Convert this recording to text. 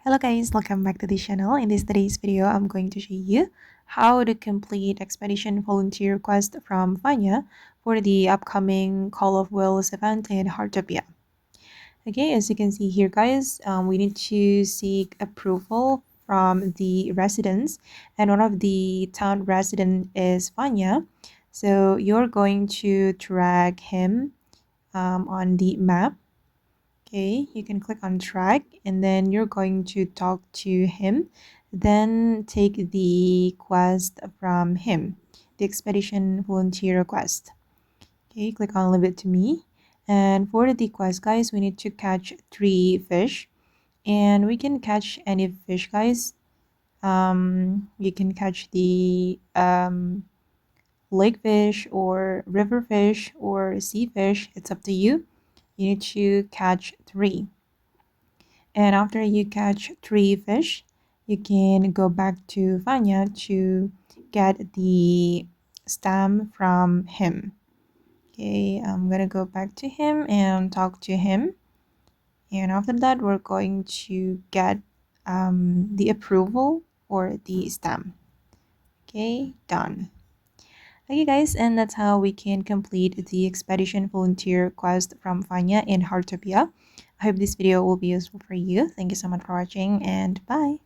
Hello guys, welcome back to the channel. In today's video, I'm going to show you how to complete Expedition Volunteer Quest from Vanya for the upcoming Call of Whales event in Heartopia. Okay, as you can see here guys, we need to seek approval from the residents, and one of the town resident is Vanya. So you're going to drag him on the map. Okay, you can click on track and then you're going to talk to him, then take the quest from him, the Expedition Volunteer Quest. Okay, click on Leave It to Me. And for the quest, guys, we need to catch 3 fish, and we can catch any fish, guys. You can catch the lake fish or river fish or sea fish. It's up to you. You need to catch 3. And after you catch 3 fish, you can go back to Vanya to get the stamp from him. Okay, I'm gonna go back to him and talk to him. And after that, we're going to get the approval or the stamp. Okay, done. Okay guys, and that's how we can complete the Expedition Volunteer Quest from Vanya in Heartopia. I hope this video will be useful for you. Thank you so much for watching and bye!